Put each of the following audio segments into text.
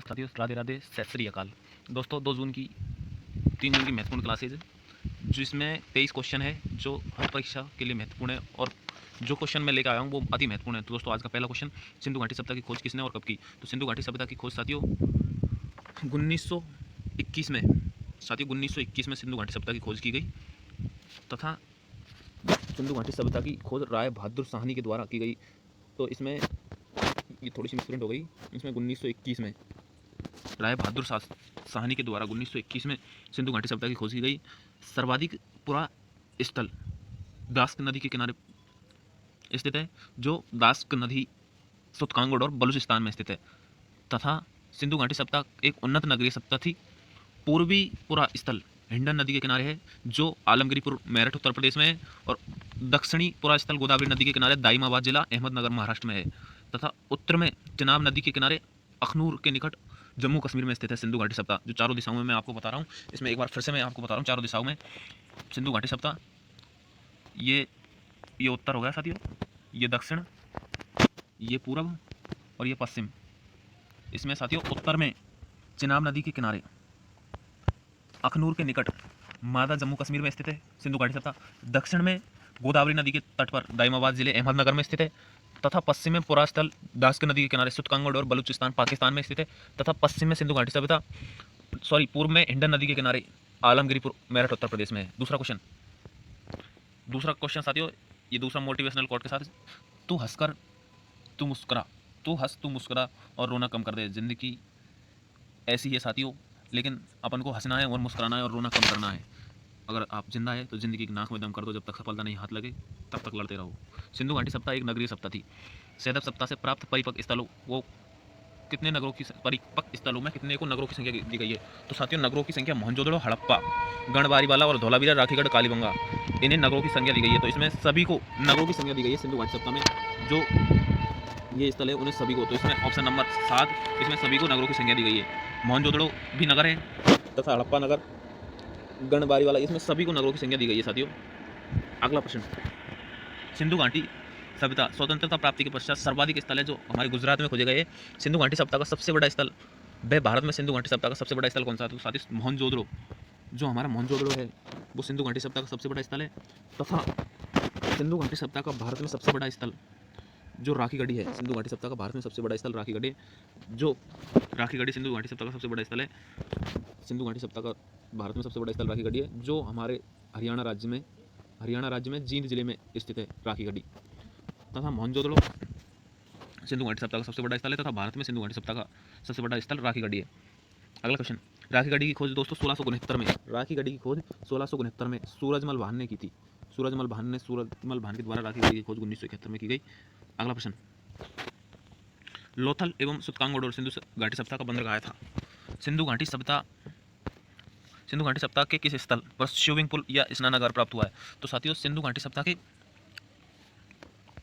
साथियों राधे राधे सत श्री अकाल। दोस्तों 2 जून की 3 जून की महत्वपूर्ण क्लासेज है, जिसमें 23 क्वेश्चन है जो हर परीक्षा के लिए महत्वपूर्ण है और जो क्वेश्चन मैं लेकर आया हूँ वो अति महत्वपूर्ण है। तो दोस्तों आज का पहला क्वेश्चन, सिंधु घाटी सभ्यता की खोज किसने और कब की? तो सिंधु घाटी सभ्यता की खोज साथियों 1921 में, साथियों 1921 में सिंधु घाटी सभ्यता की खोज की गई तथा सिंधु घाटी सभ्यता की खोज राय बहादुर साहनी के द्वारा की गई। तो इसमें ये थोड़ी सी मिसप्रिंट हो गई, इसमें 1921 में राय बहादुर साहनी के द्वारा 1921 में सिंधु घाटी सभ्यता की खोज की गई। सर्वाधिक पुरा स्थल दास्क नदी के किनारे स्थित है, जो दास्क नदी सुतकांगोड और बलूचिस्तान में स्थित है तथा सिंधु घाटी सभ्यता एक उन्नत नगरीय सभ्यता थी। पूर्वी पुरा स्थल हिंडन नदी के किनारे है, जो आलमगिरीपुर मेरठ उत्तर प्रदेश में है, और दक्षिणी पुरा स्थल गोदावरी नदी के किनारे दाइमाबाद जिला अहमदनगर महाराष्ट्र में है तथा उत्तर में चिनाब नदी के किनारे अखनूर के निकट जम्मू कश्मीर में स्थित है सिंधु घाटी सभ्यता, जो चारों दिशाओं में मैं आपको बता रहा हूँ। इसमें एक बार फिर से मैं आपको बता रहा हूँ, चारों दिशाओं में सिंधु घाटी सभ्यता, ये उत्तर हो गया साथियों, ये दक्षिण, ये पूर्व और ये पश्चिम। इसमें साथियों उत्तर में चिनाब नदी के किनारे अखनूर के निकट मादा जम्मू कश्मीर में स्थित है सिंधु घाटी सभ्यता। दक्षिण में गोदावरी नदी के तट पर दाइमाबाद जिले अहमदनगर में स्थित है तथा पश्चिम में पुरा स्थल दास्क नदी के किनारे सुतकांगोड और बलूचिस्तान पाकिस्तान में स्थित है तथा पश्चिम में सिंधु घाटी सभ्यता पूर्व में हिंडन नदी के किनारे आलमगिरीपुर मेरठ उत्तर प्रदेश में है। दूसरा क्वेश्चन साथियों, ये दूसरा मोटिवेशनल कोट के साथ, तू हंसकर तू मुस्कुरा, तू हंस तू मुस्कुरा और रोना कम कर दे। जिंदगी ऐसी है साथियों, लेकिन अपन को हंसना है और मुस्कुराना है और रोना कम करना है। अगर आप जिंदा है तो जिंदगी की नाक में दम कर दो, जब तक सफलता नहीं हाथ लगे तब तक लड़ते रहो। सिंधु घाटी सभ्यता एक नगरीय सभ्यता थी। सैदब सभ्यता से प्राप्त परिपक्व स्थलों वो कितने नगरों की परिपक्व स्थलों में कितने को नगरों की संख्या दी गई है? तो साथियों नगरों की संख्या मोहनजोदड़ो, हड़प्पा, गढ़वारीवाला और धौलावीरा, राखीगढ़, कालीबंगा, इन्हें नगरों की संख्या दी गई है। तो इसमें सभी को नगरों की संख्या दी गई है सिंधु घाटी सभ्यता में, जो ये स्थल है उन्हें सभी को। तो इसमें ऑप्शन नंबर 7, इसमें सभी को नगरों की संख्या दी गई है। मोहनजोदड़ो भी नगर है तथा हड़प्पा नगर, गढ़वारीवाला, इसमें सभी को नगरों की संख्या दी गई है साथियों। अगला प्रश्न, सिंधु घाटी सभ्यता स्वतंत्रता प्राप्ति के पश्चात सर्वाधिक स्थल है जो हमारे गुजरात में खोजे गए। सिंधु घाटी सभ्यता का सबसे बड़ा स्थल, वह भारत में सिंधु घाटी सभ्यता का सबसे बड़ा स्थल कौन सा है? तो साथियों मोहनजोदड़ो, जो हमारा मोहनजोदड़ो है वो सिंधु घाटी सभ्यता का सबसे बड़ा स्थल है तथा सिंधु घाटी सभ्यता का भारत में सबसे बड़ा स्थल जो राखीगढ़ी है, सिंधु घाटी सभ्यता का भारत में सबसे बड़ा स्थल राखीगढ़ी, जो राखीगढ़ी सिंधु घाटी सभ्यता का सबसे बड़ा स्थल है। सिंधु घाटी सभ्यता का भारत में सबसे बड़ा स्थल राखीगढ़ी है, जो हमारे हरियाणा राज्य में जींद जिले में स्थित है राखीगढ़ी तथा मोहनजोदड़ो सिंधु घाटी सभ्यता का सबसे बड़ा स्थल है तथा भारत में सिंधु घाटी सभ्यता का सबसे बड़ा स्थल राखीगढ़ी है। अगला क्वेश्चन, राखीगढ़ी की खोज दोस्तों 1669 में, राखीगढ़ी की खोज 1669 में सूरजमल भान ने की थी। सूरजमल भान के द्वारा राखीगढ़ी की खोज 1971 में की गई। अगला प्रश्न, लोथल एवं सुतकांगोड और सिंधु घाटी सभ्यता का बंदरगाह था। सिंधु घाटी सभ्यता के किस स्थल पर स्विमिंग पूल या स्नानागार प्राप्त हुआ है? तो साथियों सिंधु घाटी सभ्यता के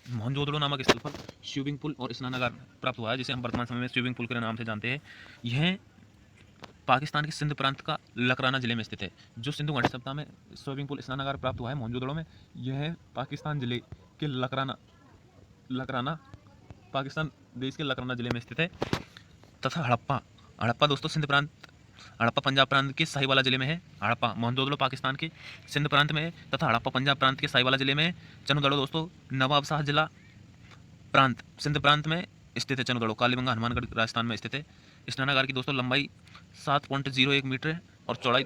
मोहनजोदड़ो नामक स्थल पर स्विमिंग पूल और स्नानागार प्राप्त हुआ है, जिसे हम वर्तमान समय में स्विमिंग पूल के नाम से जानते हैं। यह पाकिस्तान के सिंध प्रांत का लकराना जिले में स्थित है। जो सिंधु घाटी सभ्यता में स्विमिंग पूल स्नानागार प्राप्त हुआ है मोहनजोदड़ो में, यह पाकिस्तान जिले के लकराना पाकिस्तान देश के लकराना जिले में स्थित है। तथा हड़प्पा दोस्तों हड़प्पा पंजाब प्रांत के साहिवाला जिले में है। हड़प्पा मोहनजोदड़ो पाकिस्तान के सिंध प्रांत में है तथा हड़प्पा पंजाब प्रांत के साहिवाला जिले में है। चनुदड़ो दोस्तों नवाबशाह जिला प्रांत सिंध प्रांत में स्थित है। चनुदड़ो कालीबंगा हनुमानगढ़ राजस्थान में स्थित है। स्नानागार की दोस्तों लंबाई 7.01 मीटर है और चौड़ाई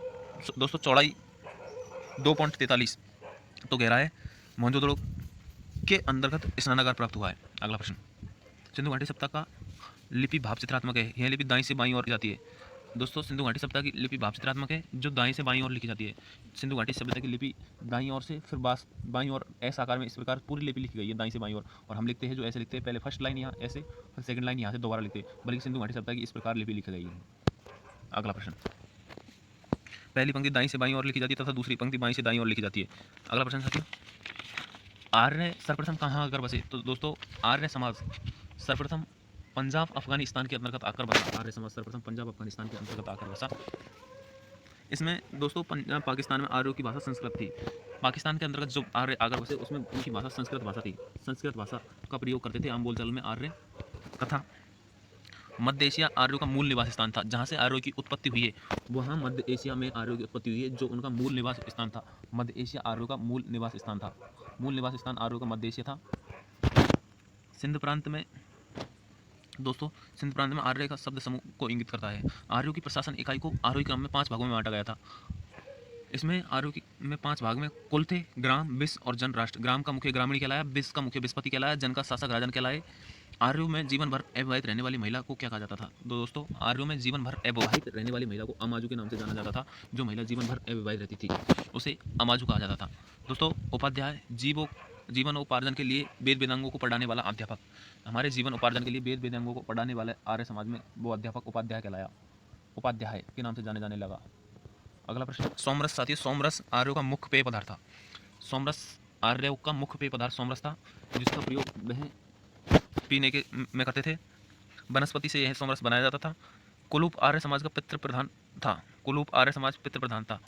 2.43 तो गहरा है। मोहनजोदड़ो के अंतर्गत स्नानागार प्राप्त हुआ है। अगला प्रश्न, सिंधु घाटी सभ्यता का लिपि भाव चित्रात्मक है। यह लिपि दाईं से बाईं ओर जाती है। दोस्तों सिंधु घाटी सभ्यता की लिपि भाव चित्रात्मक है, जो दाईं से बाईं ओर लिखी जाती है। सिंधु घाटी सभ्यता की लिपि दाईं ओर से फिर बाईं ओर एस आकार में इस प्रकार पूरी लिपि लिखी गई है दाईं से बाईं ओर, और हम लिखते हैं जो ऐसे लिखते हैं, पहले फर्स्ट लाइन यहाँ ऐसे, फिर सेकंड लाइन यहाँ से दोबारा लिखते हैं, बल्कि सिंधु घाटी सभ्यता की इस प्रकार लिपि लिखी गई है। अगला प्रश्न, पहली पंक्ति दाईं से बाईं ओर लिखी जाती है तथा दूसरी पंक्ति बाईं से दाईं ओर लिखी जाती है। अगला प्रश्न साथियों, आर्य सर्वप्रथम कहाँ आकर बसे? तो दोस्तों आर्य समाज सर्वप्रथम पंजाब अफगानिस्तान के अंतर्गत आकर बसा। आर्य समाज सर्वप्रथम पंजाब अफगानिस्तान के अंतर्गत आकर बसा। इसमें दोस्तों पंजाब पाकिस्तान में आर्यों की भाषा संस्कृत थी। पाकिस्तान के अंतर्गत जो आर्य आकर बसे उसमें उनकी भाषा संस्कृत भाषा थी। संस्कृत भाषा का प्रयोग करते थे आम बोलचाल में आर्य तथा मध्य एशिया आर्यों का मूल निवास स्थान था। जहाँ से आर्यों की उत्पत्ति हुई है वहाँ मध्य एशिया में आर्यों की उत्पत्ति हुई है, जो उनका मूल निवास स्थान था। मध्य एशिया आर्यों का मूल निवास स्थान था। मूल निवास स्थान आर्यों का मध्य एशिया था। सिंध प्रांत में दोस्तों, सिंध प्रांत में आर्य का शब्द समूह को इंगित करता है। आर्यों की प्रशासन इकाई को आरोही क्रम में 5 भागों में बांटा गया था। इसमें आर्यों में 5 भाग में कुल थे: ग्राम, विस और जन राष्ट्र। ग्राम का मुख्य ग्रामीण कहलाया, विस का मुख्य विस्पति कहलाया, जन का शासक राजन कहलाए। आर्यों में जीवन भर अविवाहित रहने वाली महिला को क्या कहा जाता था? दोस्तों, आर्यों में जीवन भर अविवाहित रहने वाली महिला को अमाजु के नाम से जाना जाता था। जो महिला जीवन भर अविवाहित रहती थी उसे अमाजु कहा जाता था। दोस्तों, उपाध्याय जीवन उपार्जन के लिए वेद वेदांगों को पढ़ाने वाला अध्यापक। हमारे जीवन उपार्जन के लिए वेद वेदांगों को पढ़ाने वाले आर्य समाज में वो अध्यापक उपाध्याय कहलाया, उपाध्याय के नाम से जाने लगा। अगला प्रश्न, सोमरस साथी। सोमरस आर्यों का मुख्य पेय पदार्थ था। सोमरस आर्यों का मुख्य पेय पदार्थ सोमरस था, जिसका प्रयोग वह पीने के में करते थे। वनस्पति से यह सोमरस बनाया जाता था। कुलूप आर्य समाज का पितृ प्रधान था। कुलूप आर्य समाज पितृ प्रधान था।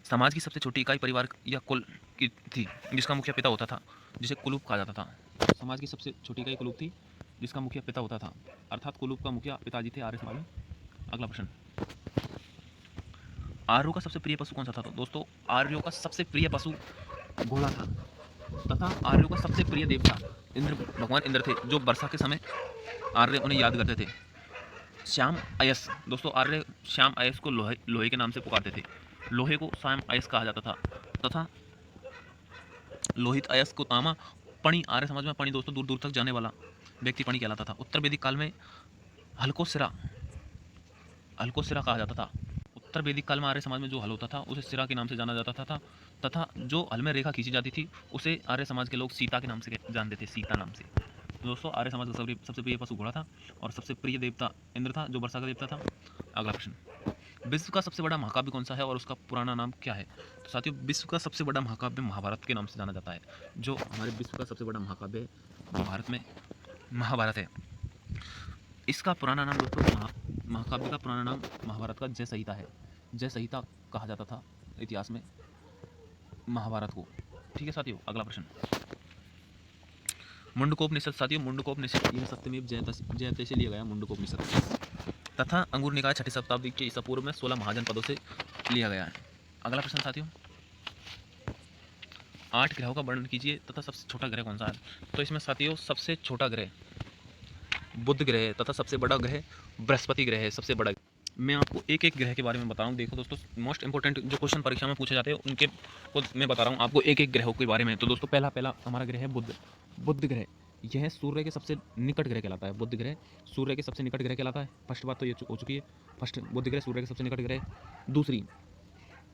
समाज की सबसे छोटी इकाई परिवार या कुल की थी, जिसका मुखिया पिता होता था, जिसे कुलूप कहा जाता था। समाज की सबसे छोटी इकाई कुलूप थी, जिसका मुखिया पिता होता था, अर्थात कुलूप का मुखिया पिताजी थे आर्य समाज में। अगला प्रश्न, आर्यों का सबसे प्रिय पशु कौन सा था? तो दोस्तों, आर्यों का सबसे प्रिय पशु घोड़ा था, तथा आर्यों का सबसे प्रिय देवता इंद्र, भगवान इंद्र थे, जो वर्षा के समय आर्य उन्हें याद करते थे। श्याम अयस। दोस्तों, आर्य श्याम अयस को लोहे के नाम से पुकारते थे। लोहे को श्याम अयस कहा जाता था, तथा लोहित अयस को तामा। पणि, आर्य समाज में पणि दोस्तों दूर दूर तक जाने वाला व्यक्ति पणि कहलाता था। उत्तर वैदिक काल में हल को सिरा कहा जाता था। उत्तर वैदिक काल में आर्य समाज में जो हल होता था उसे सिरा के नाम से जाना जाता था, तथा जो हल में रेखा खींची जाती थी उसे आर्य समाज के लोग सीता के नाम से जानते थे, सीता नाम से। दोस्तों, आर्य समाज का सबसे प्रिय पशु घोड़ा था और सबसे प्रिय देवता इंद्र था, जो वर्षा का देवता था। अगला प्रश्न, विश्व का सबसे बड़ा महाकाव्य कौन सा है और उसका पुराना नाम क्या है? तो साथियों, विश्व का सबसे बड़ा महाकाव्य महाभारत के नाम से जाना जाता है। जो हमारे विश्व का सबसे बड़ा महाकाव्य है भारत में महाभारत है। इसका पुराना नाम दोस्तों, महाकाव्य का पुराना नाम महाभारत का जय संहिता है। जय संहिता कहा जाता था इतिहास में महाभारत को। ठीक है साथियों, अगला प्रश्न, मुंडकोपनिषद। साथियों, मुंडकोपनिषद यह सत्यमेव जयते से लिया गया मुंडकोपनिषद, तथा अंगूर निकाय 6ठी शताब्दी के ईसा पूर्व में 16 महाजनपदों से लिया गया है। अगला प्रश्न साथियों, 8 ग्रहों का वर्णन कीजिए तथा सबसे छोटा ग्रह कौन सा है? तो इसमें साथियों सबसे छोटा ग्रह बुध ग्रह है, तथा सबसे बड़ा ग्रह बृहस्पति ग्रह है। सबसे बड़ा, मैं आपको एक एक ग्रह के बारे में बता रहा हूँ। देखो दोस्तों, मोस्ट इंपॉर्टेंट जो क्वेश्चन परीक्षा में पूछे जाते हैं उनके को मैं बता रहा हूँ आपको एक एक ग्रहों के बारे में। तो दोस्तों, पहला हमारा ग्रह है बुध। बुध ग्रह यह सूर्य के सबसे निकट ग्रह कहलाता है। बुध ग्रह सूर्य के सबसे निकट ग्रह कहलाता है। फर्स्ट बात तो ये हो चुकी है। फर्स्ट, बुध ग्रह सूर्य के सबसे निकट ग्रह। दूसरी,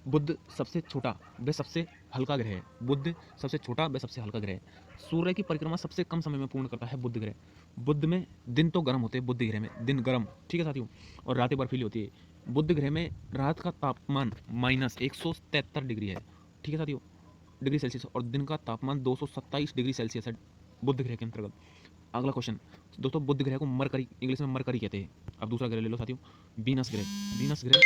बुध सबसे छोटा व सबसे हल्का ग्रह है। बुध सबसे छोटा व सबसे हल्का ग्रह है। सूर्य की परिक्रमा सबसे कम समय में पूर्ण करता है बुध ग्रह। बुध में दिन तो गर्म होते हैं, बुध ग्रह में दिन गर्म, ठीक है साथियों, और रातें बर्फीली होती है। बुध ग्रह में रात का तापमान -173 डिग्री है, ठीक है साथियों, डिग्री सेल्सियस, और दिन का तापमान 227 डिग्री सेल्सियस है बुध ग्रह के अंतर्गत। अगला क्वेश्चन दोस्तों, बुध ग्रह को मरकरी, इंग्लिश में मरकरी कहते हैं। अब दूसरा ग्रह ले लो साथियों, वीनस ग्रह। वीनस ग्रह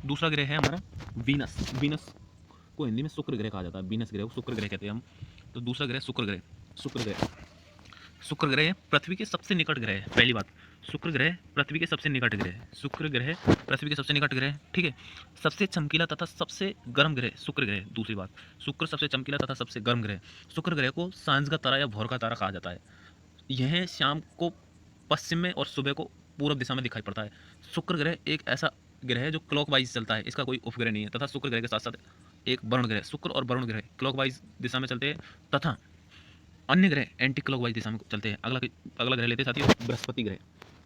दूसरा ग्रह है हमारा वीनस। वीनस को हिंदी में शुक्र ग्रह कहा जाता है। वीनस ग्रह को शुक्र ग्रह कहते हैं हम। तो दूसरा ग्रह शुक्र ग्रह। शुक्र ग्रह पृथ्वी के सबसे निकट ग्रह है। पहली बात, शुक्र ग्रह पृथ्वी के सबसे निकट ग्रह है। शुक्र ग्रह पृथ्वी के सबसे निकट ग्रह, ठीक है। सबसे चमकीला तथा सबसे गर्म ग्रह शुक्र ग्रह। दूसरी बात, शुक्र सबसे चमकीला तथा सबसे गर्म ग्रह। शुक्र ग्रह को सांझ का तारा या भोर का तारा कहा जाता है। यह शाम को पश्चिम में और सुबह को पूर्व दिशा में दिखाई पड़ता है। शुक्र ग्रह एक ऐसा ग्रह है जो क्लॉकवाइज चलता है, इसका कोई उपग्रह नहीं है। तथा शुक्र ग्रह के साथ साथ एक वरुण ग्रह, शुक्र और वरुण ग्रह क्लॉकवाइज दिशा में चलते हैं, तथा अन्य ग्रह एंटी क्लॉकवाइज दिशा में चलते हैं। अगला ग्रह लेते हैं साथियों, बृहस्पति ग्रह।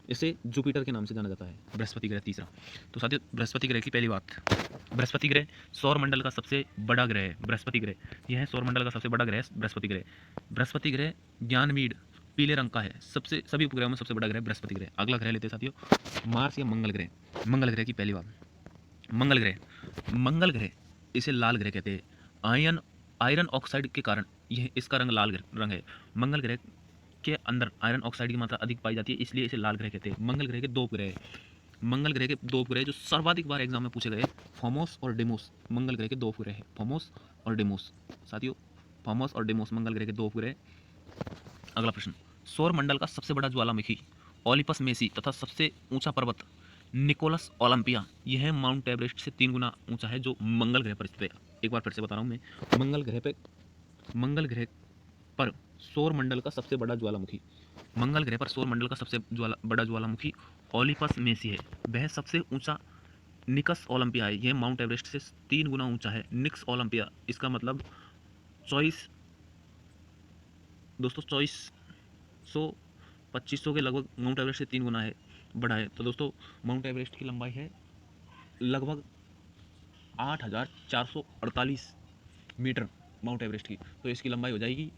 इसे जुपिटर के नाम से जाना जाता है, बृहस्पति ग्रह तीसरा। तो साथियों, बृहस्पति ग्रह की पहली बात, बृहस्पति ग्रह सौरमंडल का सबसे बड़ा ग्रह है। बृहस्पति ग्रह यह है सौरमंडल का सबसे बड़ा ग्रह है बृहस्पति ग्रह। बृहस्पति ग्रह ज्ञानवीड पीले रंग का है। सभी उपग्रहों में सबसे बड़ा ग्रह बृहस्पति ग्रह। अगला ग्रह लेते हैं साथियों, मार्स या मंगल ग्रह। मंगल ग्रह की पहली बात, मंगल ग्रह इसे लाल ग्रह कहते हैं। आयरन ऑक्साइड के कारण यह इसका रंग लाल रंग है। मंगल ग्रह के अंदर आयरन ऑक्साइड की मात्रा अधिक पाई जाती है, इसलिए इसे लाल ग्रह कहते हैं। मंगल ग्रह के दो उपग्रह जो सर्वाधिक बार एग्जाम में पूछे गए, फोमोस और डेमोस। मंगल ग्रह के दो उपग्रह हैं, फोमोस और डेमोस। साथियों, फार्मोस और डेमोस मंगल ग्रह के दो उपग्रह। अगला प्रश्न, सौर मंडल का सबसे बड़ा ज्वालामुखी ओलिपस मेसी तथा सबसे ऊंचा पर्वत निकोलस ओलंपिया, यह है माउंट एवरेस्ट से 3 गुना ऊंचा है, जो मंगल ग्रह पर स्थित है। एक बार फिर से बता रहा हूँ मैं, मंगल ग्रह पर सौर मंडल का सबसे बड़ा ज्वालामुखी, मंगल ग्रह पर सौर मंडल का सबसे बड़ा ज्वालामुखी ओलिपस मेसी है। वह सबसे ऊंचा निकस ओलंपिया है, यह माउंट एवरेस्ट से 3 गुना ऊंचा है। निक्स ओलंपिया, इसका मतलब 24 दोस्तों 2500 के लगभग माउंट एवरेस्ट से 3 गुना है, बड़ा है। तो दोस्तों माउंट एवरेस्ट की लंबाई है लगभग 8448 मीटर माउंट एवरेस्ट की, तो इसकी लंबाई हो जाएगी